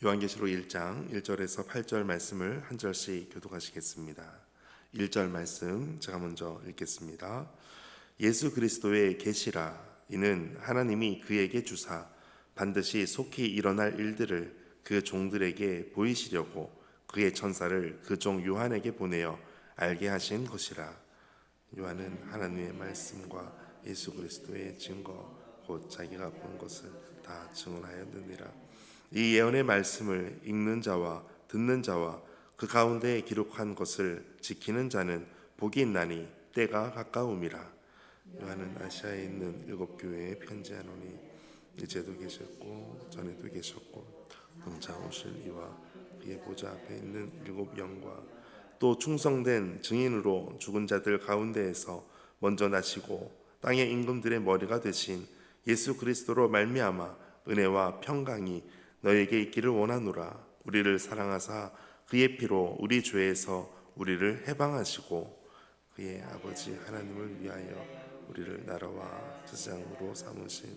요한계시록 1장 1절에서 8절 말씀을 한 절씩 교독하시겠습니다. 1절 말씀 제가 먼저 읽겠습니다. 예수 그리스도의 계시라. 이는 하나님이 그에게 주사 반드시 속히 일어날 일들을 그 종들에게 보이시려고 그의 천사를 그 종 요한에게 보내어 알게 하신 것이라. 요한은 하나님의 말씀과 예수 그리스도의 증거 곧 자기가 본 것을 다 증언하였느니라. 이 예언의 말씀을 읽는 자와 듣는 자와 그 가운데에 기록한 것을 지키는 자는 복이 있나니 때가 가까움이라. 요한은 아시아에 있는 7교회에 편지하노니 이제도 계셨고 전에도 계셨고 동차 오실 이와 그의 보좌 앞에 있는 7 영과 또 충성된 증인으로 죽은 자들 가운데에서 먼저 나시고 땅의 임금들의 머리가 되신 예수 그리스도로 말미암아 은혜와 평강이 너에게 있기를 원하노라. 우리를 사랑하사 그의 피로 우리 죄에서 우리를 해방하시고 그의 아버지 하나님을 위하여 우리를 나라와 제사장으로 삼으신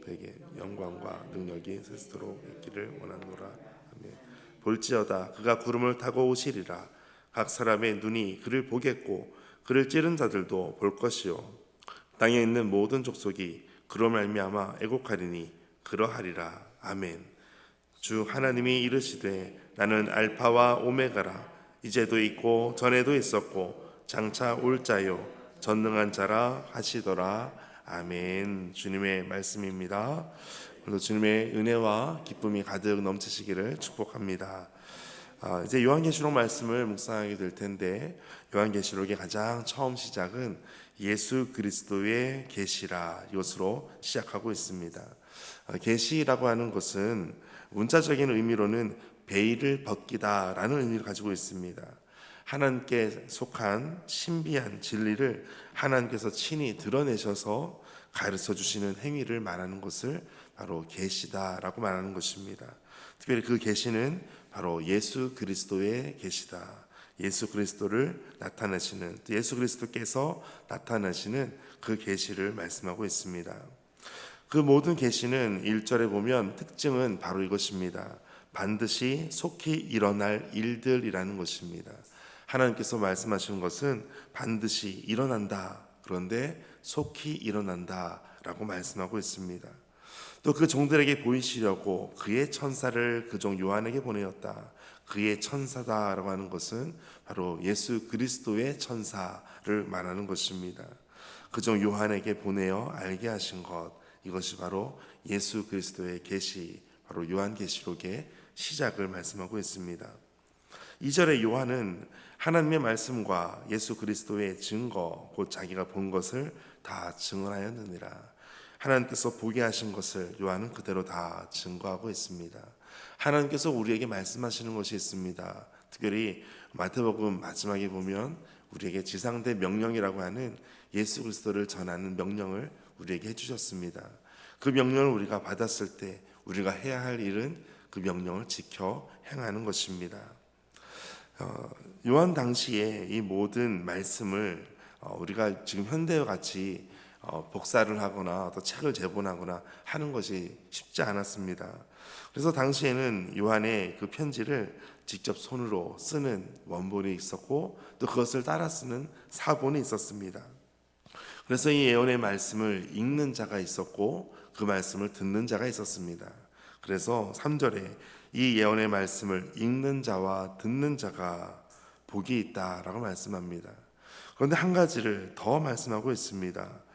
그에게 영광과 능력이 세세토록 있기를 원하노라. 아멘. 볼지어다 그가 구름을 타고 오시리라. 각 사람의 눈이 그를 보겠고 그를 찌른 자들도 볼 것이요 땅에 있는 모든 족속이 그로 말미암아 애곡하리니 그러하리라. 아멘. 주 하나님이 이르시되 나는 알파와 오메가라. 이제도 있고 전에도 있었고 장차 올 자요 전능한 자라 하시더라. 아멘. 주님의 말씀입니다. 오늘도 주님의 은혜와 기쁨이 가득 넘치시기를 축복합니다. 이제 요한계시록 말씀을 묵상하게 될 텐데, 요한계시록의 가장 처음 시작은 예수 그리스도의 계시라 이것으로 시작하고 있습니다. 계시라고 하는 것은 문자적인 의미로는 베일을 벗기다라는 의미를 가지고 있습니다. 하나님께 속한 신비한 진리를 하나님께서 친히 드러내셔서 가르쳐 주시는 행위를 말하는 것을 바로 계시다라고 말하는 것입니다. 특별히 그 계시는 바로 예수 그리스도의 계시다. 예수 그리스도를 나타내시는, 예수 그리스도께서 나타나시는 그 계시를 말씀하고 있습니다. 그 모든 계시는 1절에 보면 특징은 바로 이것입니다. 반드시 속히 일어날 일들이라는 것입니다. 하나님께서 말씀하시는 것은 반드시 일어난다. 그런데 속히 일어난다 라고 말씀하고 있습니다. 또 그 종들에게 보이시려고 그의 천사를 그 종 요한에게 보내었다. 그의 천사다라고 하는 것은 바로 예수 그리스도의 천사를 말하는 것입니다. 그 종 요한에게 보내어 알게 하신 것, 이것이 바로 예수 그리스도의 계시, 바로 요한계시록의 시작을 말씀하고 있습니다. 2절에 요한은 하나님의 말씀과 예수 그리스도의 증거, 곧 자기가 본 것을 다 증언하였느니라. 하나님께서 보게 하신 것을 요한은 그대로 다 증거하고 있습니다. 하나님께서 우리에게 말씀하시는 것이 있습니다. 특별히 마태복음 마지막에 보면 우리에게 지상대 명령이라고 하는 예수 그리스도를 전하는 명령을 우리에게 해주셨습니다. 그 명령을 우리가 받았을 때 우리가 해야 할 일은 그 명령을 지켜 행하는 것입니다. 요한 당시에 이 모든 말씀을 우리가 지금 현대와 같이 복사를 하거나 또 책을 제본하거나 하는 것이 쉽지 않았습니다. 그래서 당시에는 요한의 그 편지를 직접 손으로 쓰는 원본이 있었고 또 그것을 따라 쓰는 사본이 있었습니다. 그래서 이 예언의 말씀을 읽는 자가 있었고 그 말씀을 듣는 자가 있었습니다. 그래서 3절에 이 예언의 말씀을 읽는 자와 듣는 자가 복이 있다라고 말씀합니다. 그런데 한 가지를 더 말씀하고 있습니다.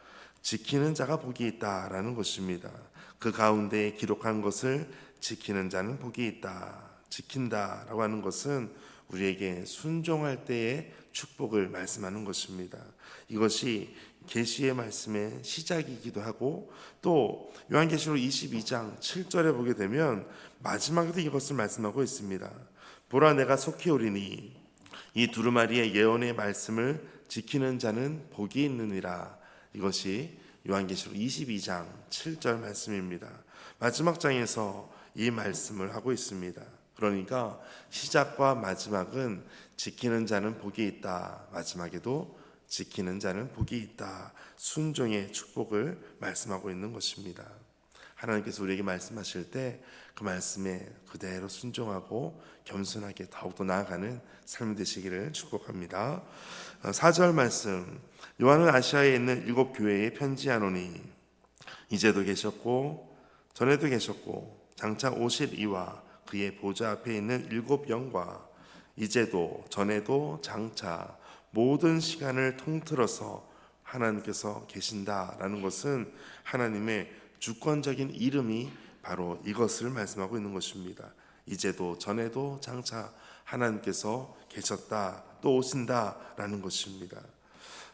지키는 자가 복이 있다라는 것입니다. 그 가운데에 기록한 것을 지키는 자는 복이 있다. 지킨다라고 하는 것은 우리에게 순종할 때의 축복을 말씀하는 것입니다. 이것이 계시의 말씀의 시작이기도 하고 또 요한계시록 22장 7절에 보게 되면 마지막에도 이것을 말씀하고 있습니다. 보라 내가 속히 오리니 이 두루마리의 예언의 말씀을 지키는 자는 복이 있느니라. 이것이 요한계시록 22장 7절 말씀입니다. 마지막 장에서 이 말씀을 하고 있습니다. 그러니까 시작과 마지막은 지키는 자는 복이 있다. 마지막에도 지키는 자는 복이 있다. 순종의 축복을 말씀하고 있는 것입니다. 하나님께서 우리에게 말씀하실 때 그 말씀에 그대로 순종하고 겸손하게 더욱더 나아가는 삶이 되시기를 축복합니다. 4절 말씀, 요한은 아시아에 있는 7 교회에 편지하노니 이제도 계셨고 전에도 계셨고 장차 오실 이와 그의 보좌 앞에 있는 7 영과 이제도 전에도 장차 모든 시간을 통틀어서 하나님께서 계신다라는 것은 하나님의 주권적인 이름이 바로 이것을 말씀하고 있는 것입니다. 이제도 전에도 장차 하나님께서 계셨다, 또 오신다라는 것입니다.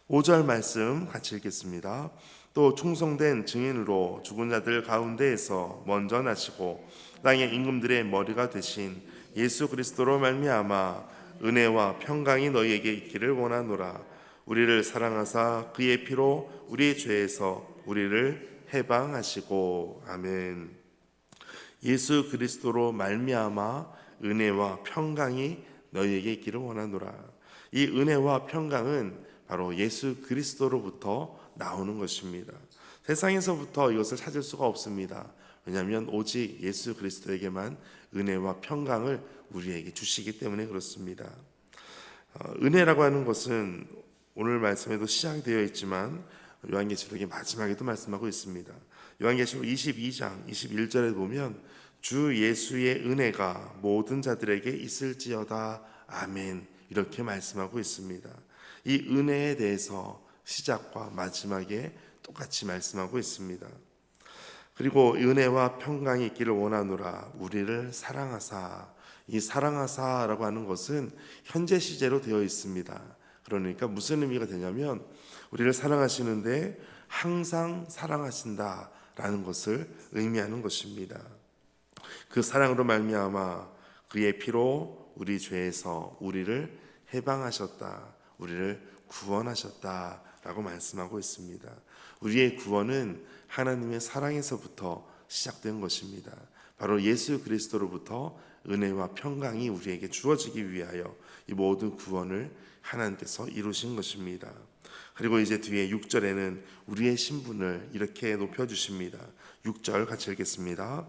5절 말씀 같이 읽겠습니다. 또 충성된 증인으로 죽은 자들 가운데에서 먼저 나시고 땅의 임금들의 머리가 되신 예수 그리스도로 말미암아 은혜와 평강이 너희에게 있기를 원하노라. 우리를 사랑하사 그의 피로 우리의 죄에서 우리를 해방하시고. 아멘. 예수 그리스도로 말미암아 은혜와 평강이 너희에게 있기를 원하노라. 이 은혜와 평강은 바로 예수 그리스도로부터 나오는 것입니다. 세상에서부터 이것을 찾을 수가 없습니다. 왜냐하면 오직 예수 그리스도에게만 은혜와 평강을 우리에게 주시기 때문에 그렇습니다. 은혜라고 하는 것은 오늘 말씀에도 시작되어 있지만 요한계시록의 마지막에도 말씀하고 있습니다. 요한계시록 22장 21절에 보면 주 예수의 은혜가 모든 자들에게 있을지어다. 아멘. 이렇게 말씀하고 있습니다. 이 은혜에 대해서 시작과 마지막에 똑같이 말씀하고 있습니다. 그리고 은혜와 평강이 있기를 원하노라. 우리를 사랑하사. 이 사랑하사라고 하는 것은 현재 시제로 되어 있습니다. 그러니까 무슨 의미가 되냐면 우리를 사랑하시는데 항상 사랑하신다라는 것을 의미하는 것입니다. 그 사랑으로 말미암아 그의 피로 우리 죄에서 우리를 해방하셨다, 우리를 구원하셨다라고 말씀하고 있습니다. 우리의 구원은 하나님의 사랑에서부터 시작된 것입니다. 바로 예수 그리스도로부터 은혜와 평강이 우리에게 주어지기 위하여 이 모든 구원을 하나님께서 이루신 것입니다. 그리고 이제 뒤에 6절에는 우리의 신분을 이렇게 높여주십니다. 6절 같이 읽겠습니다.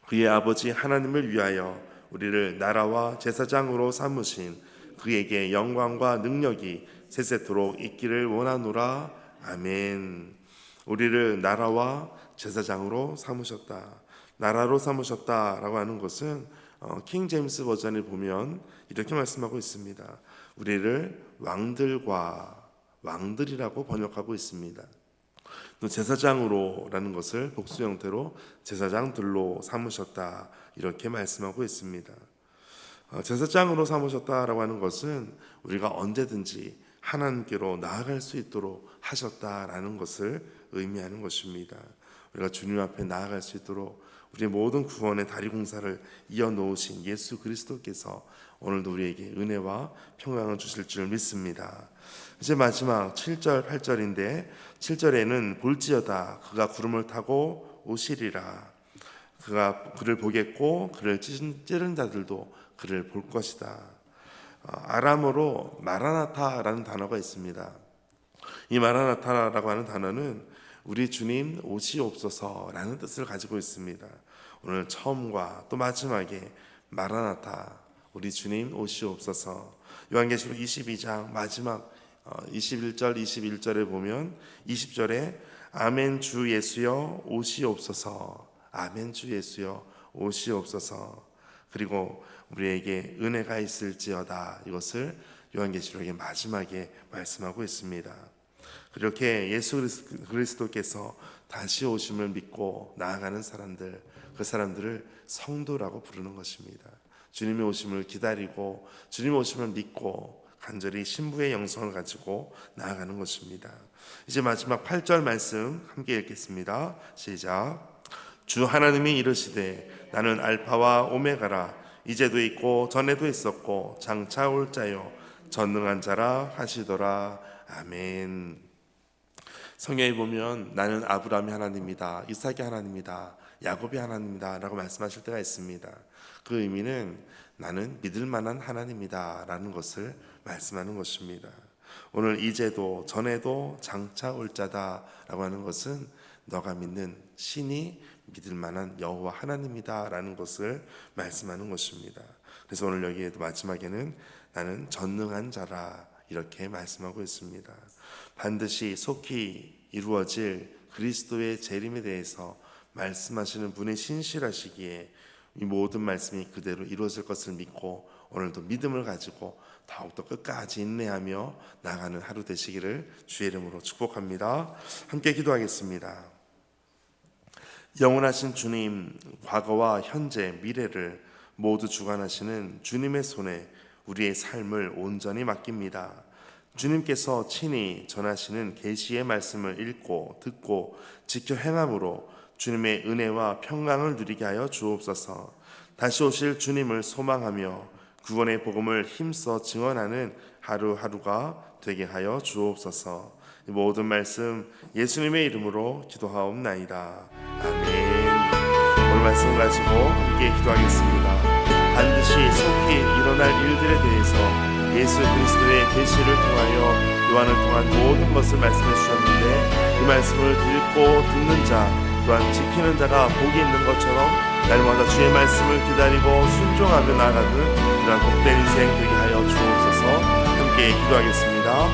그의 아버지 하나님을 위하여 우리를 나라와 제사장으로 삼으신 그에게 영광과 능력이 세세토록 있기를 원하노라. 아멘. 우리를 나라와 제사장으로 삼으셨다. 나라로 삼으셨다라고 하는 것은 킹 제임스 버전을 보면 이렇게 말씀하고 있습니다. 우리를 왕들이라고 번역하고 있습니다. 또 제사장으로라는 것을 복수 형태로 제사장들로 삼으셨다 이렇게 말씀하고 있습니다. 제사장으로 삼으셨다라고 하는 것은 우리가 언제든지 하나님께로 나아갈 수 있도록 하셨다라는 것을 의미하는 것입니다. 우리가 주님 앞에 나아갈 수 있도록 우리의 모든 구원의 다리 공사를 이어놓으신 예수 그리스도께서 오늘도 우리에게 은혜와 평강을 주실 줄 믿습니다. 이제 마지막 7절 8절인데 7절에는 볼지어다 그가 구름을 타고 오시리라. 그가 그를 보겠고 그를 찌른 자들도 그를 볼 것이다. 아람어로 마라나타라는 단어가 있습니다. 이 마라나타라고 하는 단어는 우리 주님 오시옵소서라는 뜻을 가지고 있습니다. 오늘 처음과 또 마지막에 마라나타 우리 주님 오시옵소서. 요한계시록 22장 마지막 21절 21절에 보면 20절에 아멘 주 예수여 오시옵소서. 아멘 주 예수여 오시옵소서. 그리고 우리에게 은혜가 있을지어다. 이것을 요한계시록의 마지막에 말씀하고 있습니다. 그렇게 예수 그리스도께서 다시 오심을 믿고 나아가는 사람들, 그 사람들을 성도라고 부르는 것입니다. 주님의 오심을 기다리고 주님의 오심을 믿고 간절히 신부의 영성을 가지고 나아가는 것입니다. 이제 마지막 8절 말씀 함께 읽겠습니다. 시작. 주 하나님이 이르시되 나는 알파와 오메가라. 이제도 있고 전에도 있었고 장차 올 자요 전능한 자라 하시더라. 아멘. 성경에 보면 나는 아브라함의 하나님이다, 이삭의 하나님이다, 야곱의 하나님이다 라고 말씀하실 때가 있습니다. 그 의미는 나는 믿을 만한 하나님이다 라는 것을 말씀하는 것입니다. 오늘 이제도 전에도 장차 올 자다 라고 하는 것은 너가 믿는 신이 믿을 만한 여호와 하나님이다라는 것을 말씀하는 것입니다. 그래서 오늘 여기에도 마지막에는 나는 전능한 자라 이렇게 말씀하고 있습니다. 반드시 속히 이루어질 그리스도의 재림에 대해서 말씀하시는 분이 신실하시기에 이 모든 말씀이 그대로 이루어질 것을 믿고 오늘도 믿음을 가지고 더욱더 끝까지 인내하며 나가는 하루 되시기를 주의 이름으로 축복합니다. 함께 기도하겠습니다. 영원하신 주님, 과거와 현재, 미래를 모두 주관하시는 주님의 손에 우리의 삶을 온전히 맡깁니다. 주님께서 친히 전하시는 계시의 말씀을 읽고 듣고 지켜 행함으로 주님의 은혜와 평강을 누리게 하여 주옵소서. 다시 오실 주님을 소망하며 구원의 복음을 힘써 증언하는 하루하루가 되게 하여 주옵소서. 이 모든 말씀 예수님의 이름으로 기도하옵나이다. 아멘. 오늘 말씀 가지고 함께 기도하겠습니다. 반드시 속히 일어날 일들에 대해서 예수 그리스도의 계시를 통하여 요한을 통한 모든 것을 말씀해 주셨는데 이 말씀을 읽고 듣는 자 또한 지키는 자가 복이 있는 것처럼 날마다 주의 말씀을 기다리고 순종하며 나아가는 그런 복된 인생 되게 하여 주옵소서. 함께 기도하겠습니다.